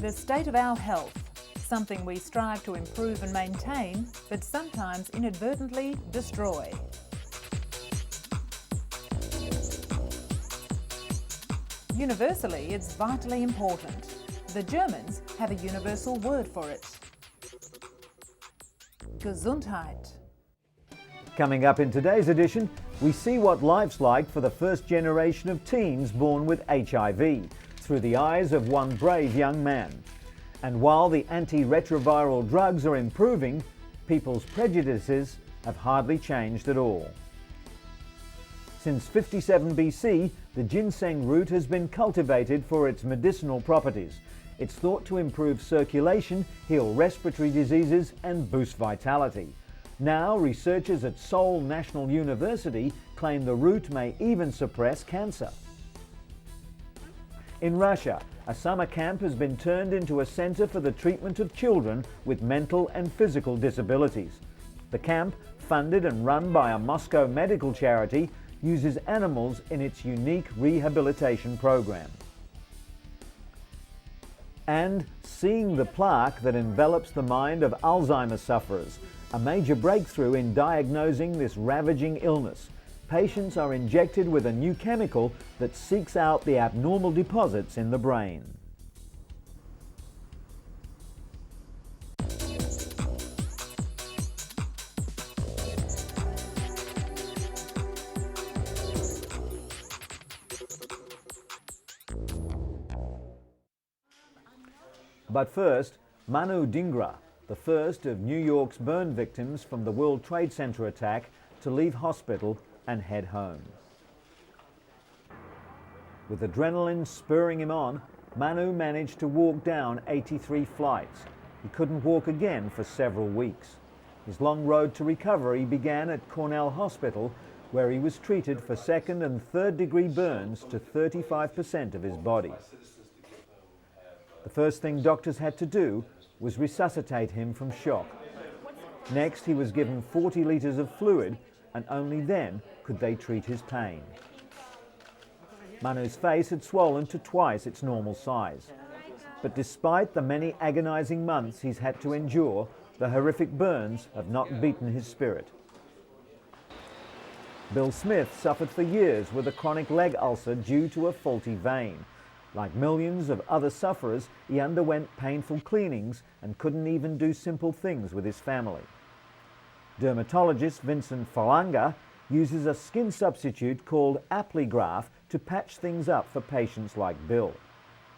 The state of our health, something we strive to improve and maintain, but sometimes inadvertently destroy. Universally, it's vitally important. The Germans have a universal word for it. Gesundheit. Coming up in today's edition, we see what life's like for the first generation of teens born with HIV through the eyes of one brave young man. And while the antiretroviral drugs are improving, people's prejudices have hardly changed at all. Since 57 BC, the ginseng root has been cultivated for its medicinal properties. It's thought to improve circulation, heal respiratory diseases, and boost vitality. Now, researchers at Seoul National University claim the root may even suppress cancer. In Russia, a summer camp has been turned into a centre for the treatment of children with mental and physical disabilities. The camp, funded and run by a Moscow medical charity, uses animals in its unique rehabilitation program. And seeing the plaque that envelops the mind of Alzheimer's sufferers, a major breakthrough in diagnosing this ravaging illness. Patients are injected with a new chemical that seeks out the abnormal deposits in the brain. But first, Manu Dhingra, the first of New York's burn victims from the World Trade Center attack, to leave hospital and head home. With adrenaline spurring him on, Manu managed to walk down 83 flights. He couldn't walk again for several weeks. His long road to recovery began at Cornell Hospital, where he was treated for second and third degree burns to 35% of his body. The first thing doctors had to do was resuscitate him from shock. Next, he was given 40 litres of fluid, and only then could they treat his pain. Manu's face had swollen to twice its normal size. But despite the many agonising months he's had to endure, the horrific burns have not beaten his spirit. Bill Smith suffered for years with a chronic leg ulcer due to a faulty vein. Like millions of other sufferers, he underwent painful cleanings and couldn't even do simple things with his family. Dermatologist Vincent Falanga uses a skin substitute called Apligraf to patch things up for patients like Bill.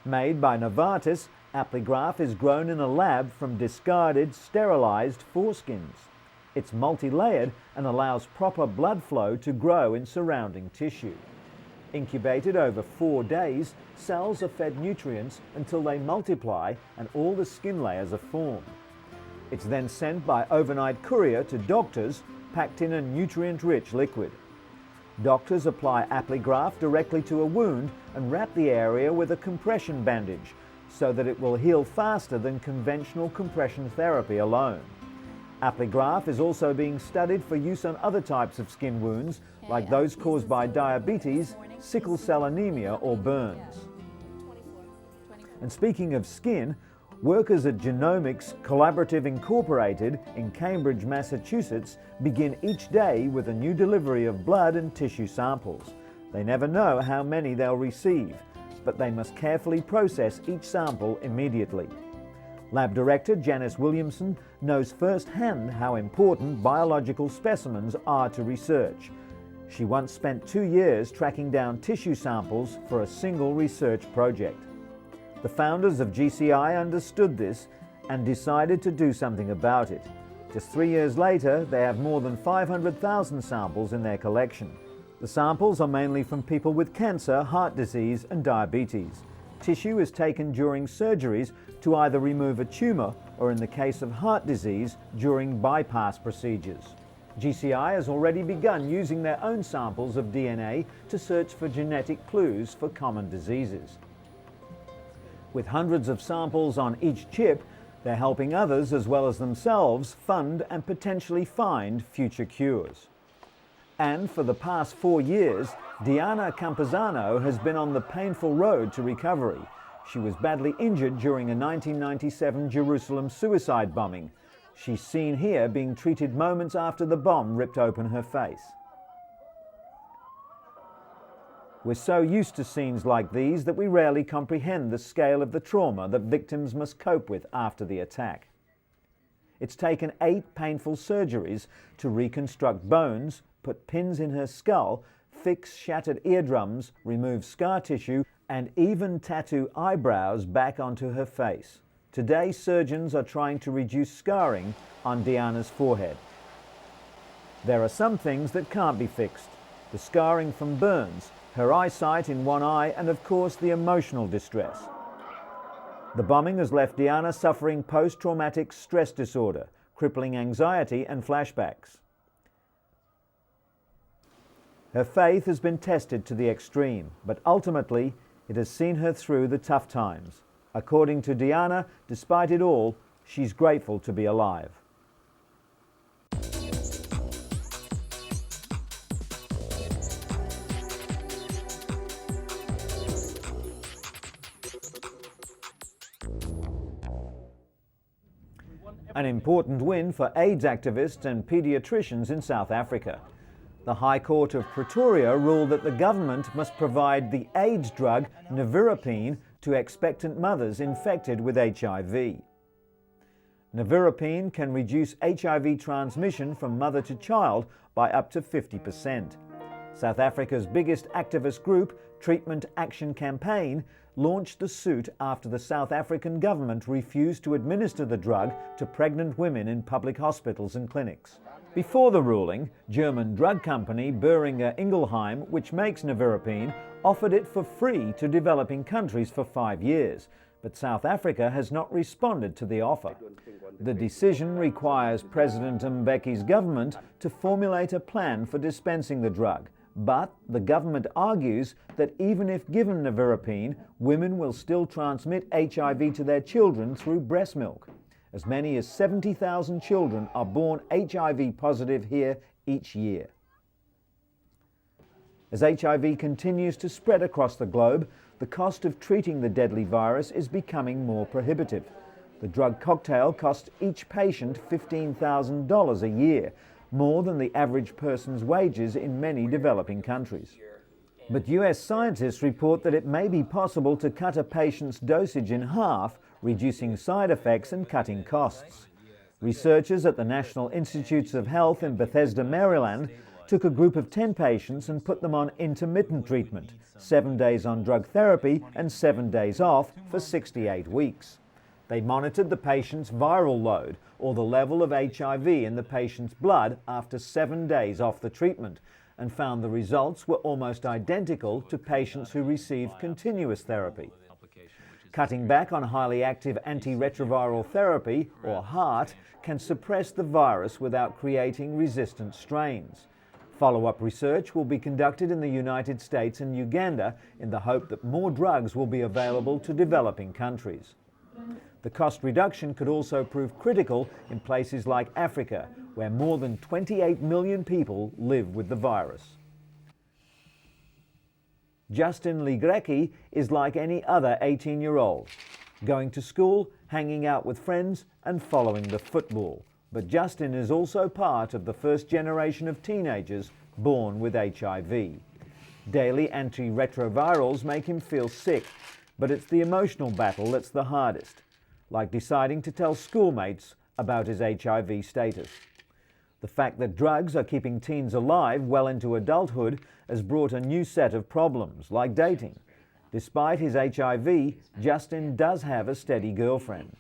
Made by Novartis, Apligraf is grown in a lab from discarded, sterilised foreskins. It's multi-layered and allows proper blood flow to grow in surrounding tissue. Incubated over 4 days, cells are fed nutrients until they multiply and all the skin layers are formed. It's then sent by overnight courier to doctors, packed in a nutrient-rich liquid. Doctors apply Apligraf directly to a wound and wrap the area with a compression bandage so that it will heal faster than conventional compression therapy alone. Apligraf is also being studied for use on other types of skin wounds, like those caused by diabetes, sickle cell anemia, or burns. And speaking of skin, workers at Genomics Collaborative Incorporated in Cambridge, Massachusetts begin each day with a new delivery of blood and tissue samples. They never know how many they'll receive, but they must carefully process each sample immediately. Lab Director Janice Williamson knows firsthand how important biological specimens are to research. She once spent 2 years tracking down tissue samples for a single research project. The founders of GCI understood this and decided to do something about it. Just 3 years later, they have more than 500,000 samples in their collection. The samples are mainly from people with cancer, heart disease, and diabetes. Tissue is taken during surgeries to either remove a tumour or, in the case of heart disease, during bypass procedures. GCI has already begun using their own samples of DNA to search for genetic clues for common diseases. With hundreds of samples on each chip, they're helping others as well as themselves fund and potentially find future cures. And for the past 4 years, Diana Campuzano has been on the painful road to recovery. She was badly injured during a 1997 Jerusalem suicide bombing. She's seen here being treated moments after the bomb ripped open her face. We're so used to scenes like these that we rarely comprehend the scale of the trauma that victims must cope with after the attack. It's taken 8 painful surgeries to reconstruct bones, put pins in her skull, fix shattered eardrums, remove scar tissue, and even tattoo eyebrows back onto her face. Today, surgeons are trying to reduce scarring on Diana's forehead. There are some things that can't be fixed. The scarring from burns, her eyesight in one eye, and of course the emotional distress. The bombing has left Diana suffering post-traumatic stress disorder, crippling anxiety and flashbacks. Her faith has been tested to the extreme, but ultimately it has seen her through the tough times. According to Diana, despite it all, she's grateful to be alive. An important win for AIDS activists and paediatricians in South Africa. The High Court of Pretoria ruled that the government must provide the AIDS drug nevirapine to expectant mothers infected with HIV. Nevirapine can reduce HIV transmission from mother to child by up to 50%. South Africa's biggest activist group, Treatment Action Campaign, launched the suit after the South African government refused to administer the drug to pregnant women in public hospitals and clinics. Before the ruling, German drug company Boehringer Ingelheim, which makes nevirapine, offered it for free to developing countries for 5 years, but South Africa has not responded to the offer. The decision requires President Mbeki's government to formulate a plan for dispensing the drug, but the government argues that even if given nevirapine, women will still transmit HIV to their children through breast milk. As many as 70,000 children are born HIV positive here each year. As HIV continues to spread across the globe, the cost of treating the deadly virus is becoming more prohibitive. The drug cocktail costs each patient $15,000 a year, more than the average person's wages in many developing countries. But US scientists report that it may be possible to cut a patient's dosage in half, reducing side effects and cutting costs. Researchers at the National Institutes of Health in Bethesda, Maryland, took a group of 10 patients and put them on intermittent treatment, 7 days on drug therapy and 7 days off for 68 weeks. They monitored the patient's viral load, or the level of HIV in the patient's blood after 7 days off the treatment, and found the results were almost identical to patients who received continuous therapy. Cutting back on highly active antiretroviral therapy, or HAART, can suppress the virus without creating resistant strains. Follow-up research will be conducted in the United States and Uganda in the hope that more drugs will be available to developing countries. The cost reduction could also prove critical in places like Africa, where more than 28 million people live with the virus. Justin Ligrecki is like any other 18-year-old, going to school, hanging out with friends and following the football. But Justin is also part of the first generation of teenagers born with HIV. Daily antiretrovirals make him feel sick, but it's the emotional battle that's the hardest, like deciding to tell schoolmates about his HIV status. The fact that drugs are keeping teens alive well into adulthood has brought a new set of problems, like dating. Despite his HIV, Justin does have a steady girlfriend.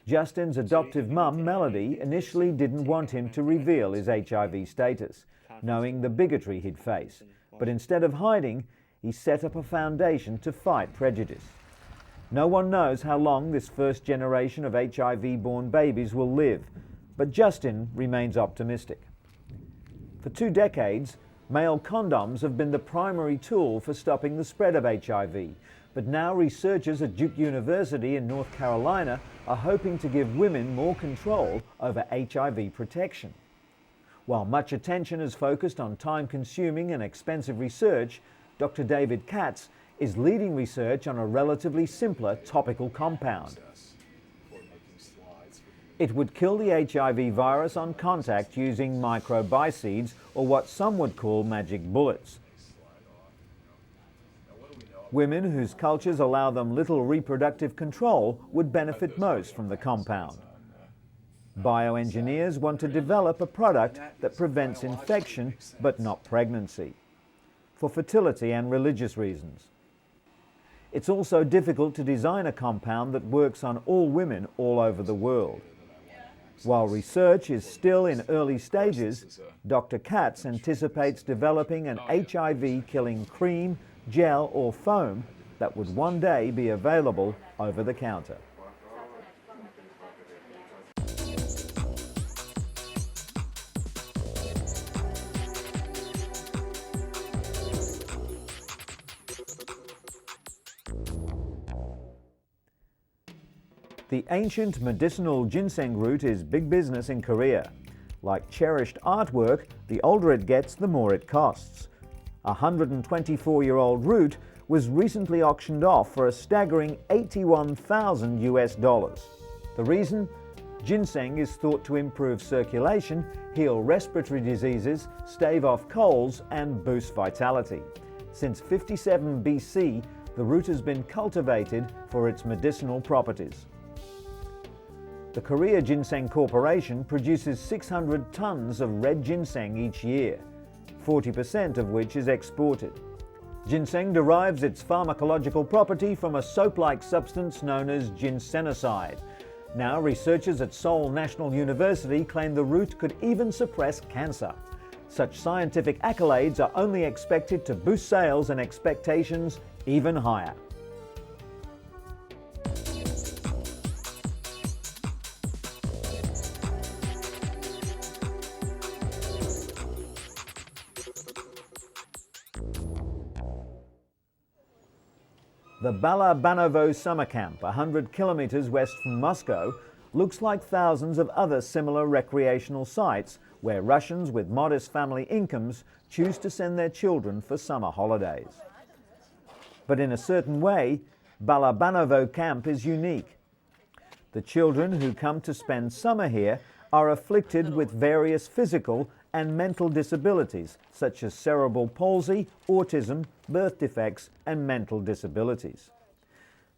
Justin's adoptive mum, Melody, initially didn't want him to reveal his HIV status, knowing the bigotry he'd face. But instead of hiding, he set up a foundation to fight prejudice. No one knows how long this first generation of HIV-born babies will live, but Justin remains optimistic. For 2 decades, male condoms have been the primary tool for stopping the spread of HIV, but now researchers at Duke University in North Carolina are hoping to give women more control over HIV protection. While much attention is focused on time-consuming and expensive research, Dr. David Katz is leading research on a relatively simpler topical compound. It would kill the HIV virus on contact using microbicedes, or what some would call magic bullets. Women whose cultures allow them little reproductive control would benefit most from the compound. Bioengineers want to develop a product that prevents infection but not pregnancy, for fertility and religious reasons. It's also difficult to design a compound that works on all women all over the world. While research is still in early stages, Dr. Katz anticipates developing an HIV-killing cream, gel or foam that would one day be available over the counter. The ancient medicinal ginseng root is big business in Korea. Like cherished artwork, the older it gets, the more it costs. A 124-year-old root was recently auctioned off for a staggering $81,000 US. The reason? Ginseng is thought to improve circulation, heal respiratory diseases, stave off colds, and boost vitality. Since 57 BC, the root has been cultivated for its medicinal properties. The Korea Ginseng Corporation produces 600 tons of red ginseng each year, 40% of which is exported. Ginseng derives its pharmacological property from a soap-like substance known as ginsenoside. Now, researchers at Seoul National University claim the root could even suppress cancer. Such scientific accolades are only expected to boost sales and expectations even higher. The Balabanovo summer camp, 100 kilometers west from Moscow, looks like thousands of other similar recreational sites where Russians with modest family incomes choose to send their children for summer holidays. But in a certain way, Balabanovo camp is unique. The children who come to spend summer here are afflicted with various physical and mental disabilities such as cerebral palsy, autism, birth defects, and mental disabilities.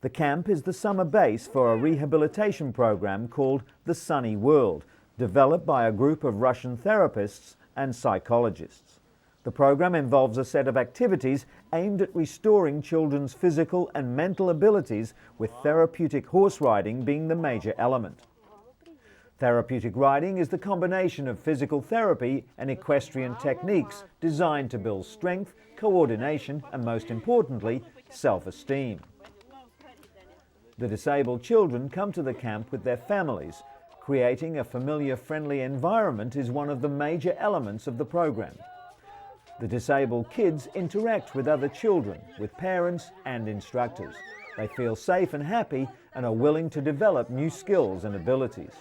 The camp is the summer base for a rehabilitation program called The Sunny World, developed by a group of Russian therapists and psychologists. The program involves a set of activities aimed at restoring children's physical and mental abilities, with therapeutic horse riding being the major element. Therapeutic riding is the combination of physical therapy and equestrian techniques designed to build strength, coordination, and most importantly, self-esteem. The disabled children come to the camp with their families. Creating a familiar, friendly environment is one of the major elements of the program. The disabled kids interact with other children, with parents and instructors. They feel safe and happy and are willing to develop new skills and abilities.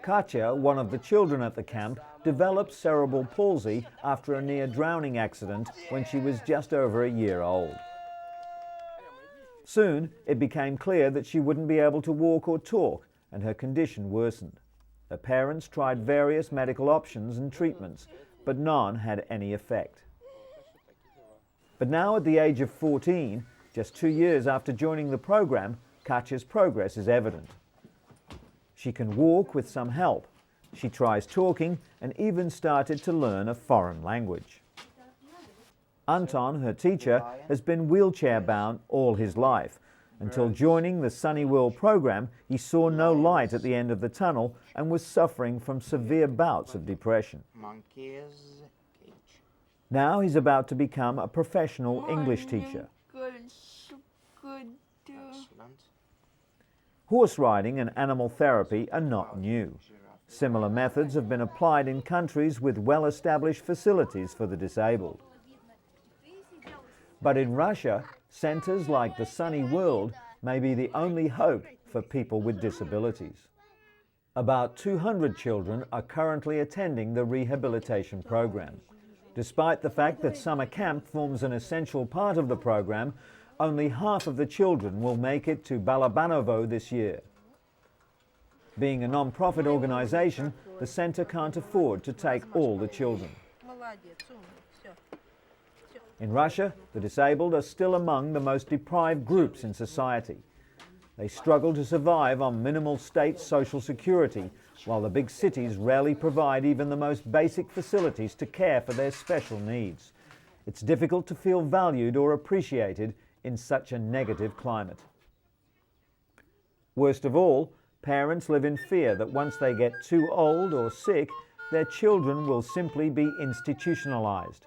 Katya, one of the children at the camp, developed cerebral palsy after a near-drowning accident when she was just over a year old. Soon, it became clear that she wouldn't be able to walk or talk, and her condition worsened. Her parents tried various medical options and treatments, but none had any effect. But now, at the age of 14, just 2 years after joining the program, Katya's progress is evident. She can walk with some help. She tries talking and even started to learn a foreign language. Anton, her teacher, has been wheelchair-bound all his life. Until joining the Sunny World program, he saw no light at the end of the tunnel and was suffering from severe bouts of depression. Now he's about to become a professional English teacher. Horse riding and animal therapy are not new. Similar methods have been applied in countries with well-established facilities for the disabled. But in Russia, centers like the Sunny World may be the only hope for people with disabilities. About 200 children are currently attending the rehabilitation program. Despite the fact that summer camp forms an essential part of the program, only half of the children will make it to Balabanovo this year. Being a non-profit organisation, the centre can't afford to take all the children. In Russia, the disabled are still among the most deprived groups in society. They struggle to survive on minimal state social security, while the big cities rarely provide even the most basic facilities to care for their special needs. It's difficult to feel valued or appreciated in such a negative climate. Worst of all, parents live in fear that once they get too old or sick, their children will simply be institutionalized.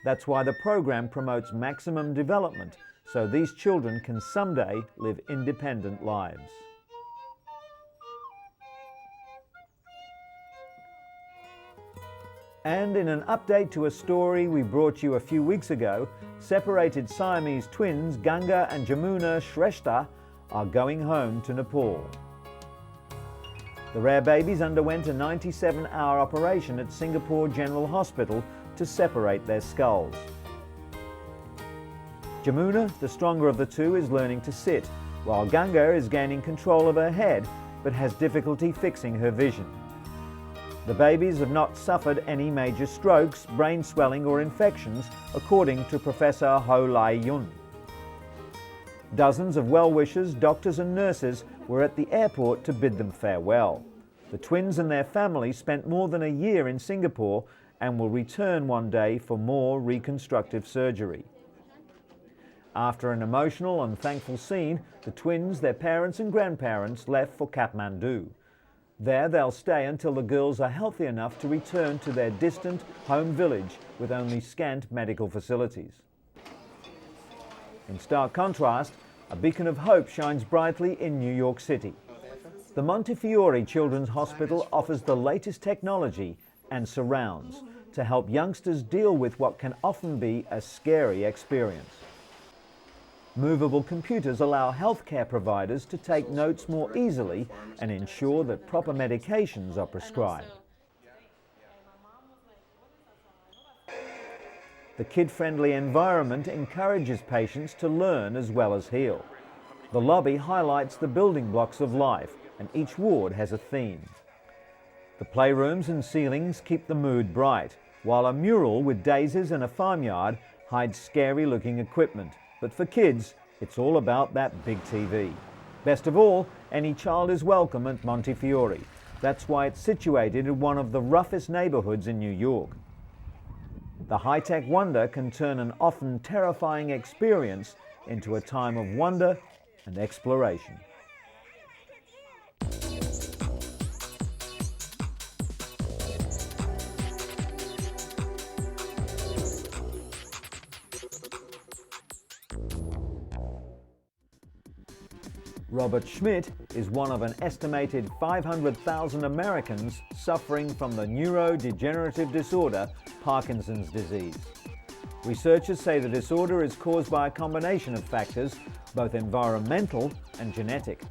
That's why the program promotes maximum development, so these children can someday live independent lives. And in an update to a story we brought you a few weeks ago, separated Siamese twins Ganga and Jamuna Shrestha are going home to Nepal. The rare babies underwent a 97-hour operation at Singapore General Hospital to separate their skulls. Jamuna, the stronger of the two, is learning to sit, while Ganga is gaining control of her head but has difficulty fixing her vision. The babies have not suffered any major strokes, brain swelling or infections, according to Professor Ho Lai Yun. Dozens of well-wishers, doctors and nurses were at the airport to bid them farewell. The twins and their family spent more than a year in Singapore and will return one day for more reconstructive surgery. After an emotional and thankful scene, the twins, their parents and grandparents left for Kathmandu. There they'll stay until the girls are healthy enough to return to their distant home village with only scant medical facilities. In stark contrast, a beacon of hope shines brightly in New York City. The Montefiore Children's Hospital offers the latest technology and surrounds to help youngsters deal with what can often be a scary experience. Movable computers allow healthcare providers to take notes more easily and ensure that proper medications are prescribed. The kid-friendly environment encourages patients to learn as well as heal. The lobby highlights the building blocks of life, and each ward has a theme. The playrooms and ceilings keep the mood bright, while a mural with daisies and a farmyard hides scary-looking equipment. But for kids, it's all about that big TV. Best of all, any child is welcome at Montefiore. That's why it's situated in one of the roughest neighborhoods in New York. The high-tech wonder can turn an often terrifying experience into a time of wonder and exploration. Robert Schmidt is one of an estimated 500,000 Americans suffering from the neurodegenerative disorder Parkinson's disease. Researchers say the disorder is caused by a combination of factors, both environmental and genetic.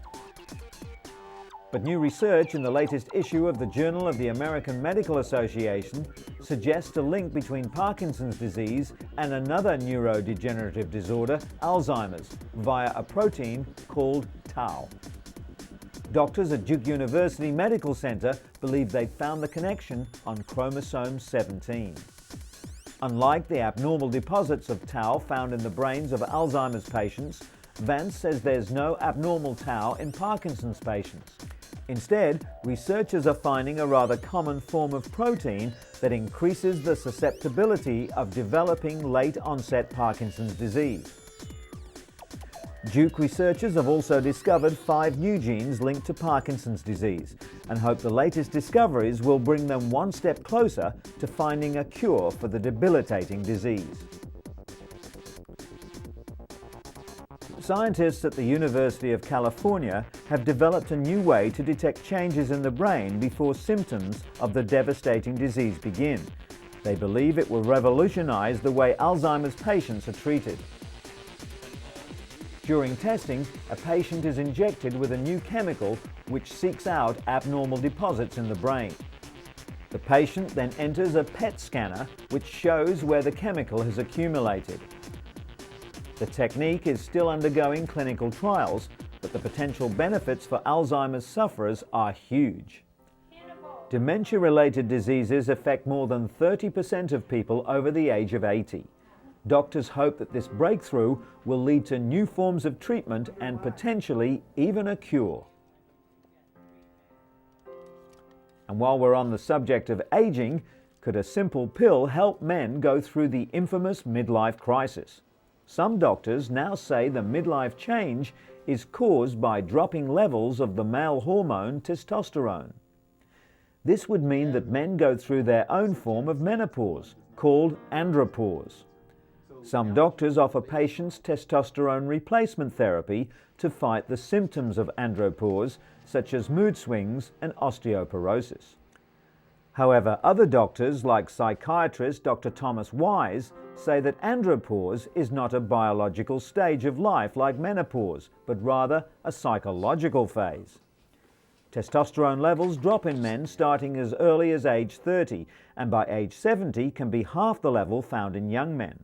But new research in the latest issue of the Journal of the American Medical Association suggests a link between Parkinson's disease and another neurodegenerative disorder, Alzheimer's, via a protein called tau. Doctors at Duke University Medical Center believe they've found the connection on chromosome 17. Unlike the abnormal deposits of tau found in the brains of Alzheimer's patients, Vance says there's no abnormal tau in Parkinson's patients. Instead, researchers are finding a rather common form of protein that increases the susceptibility of developing late-onset Parkinson's disease. Duke researchers have also discovered 5 new genes linked to Parkinson's disease and hope the latest discoveries will bring them one step closer to finding a cure for the debilitating disease. Scientists at the University of California have developed a new way to detect changes in the brain before symptoms of the devastating disease begin. They believe it will revolutionize the way Alzheimer's patients are treated. During testing, a patient is injected with a new chemical which seeks out abnormal deposits in the brain. The patient then enters a PET scanner which shows where the chemical has accumulated. The technique is still undergoing clinical trials, but the potential benefits for Alzheimer's sufferers are huge. Dementia-related diseases affect more than 30% of people over the age of 80. Doctors hope that this breakthrough will lead to new forms of treatment and potentially even a cure. And while we're on the subject of aging, could a simple pill help men go through the infamous midlife crisis? Some doctors now say the midlife change is caused by dropping levels of the male hormone testosterone. This would mean that men go through their own form of menopause, called andropause. Some doctors offer patients testosterone replacement therapy to fight the symptoms of andropause, such as mood swings and osteoporosis. However, other doctors, like psychiatrist Dr. Thomas Wise, say that andropause is not a biological stage of life like menopause, but rather a psychological phase. Testosterone levels drop in men starting as early as age 30, and by age 70 can be half the level found in young men.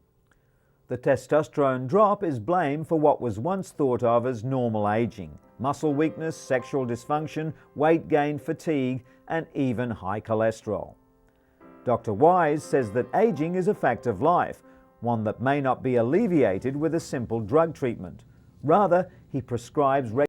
The testosterone drop is blamed for what was once thought of as normal aging: muscle weakness, sexual dysfunction, weight gain, fatigue, and even high cholesterol. Dr. Wise says that aging is a fact of life, one that may not be alleviated with a simple drug treatment. Rather, he prescribes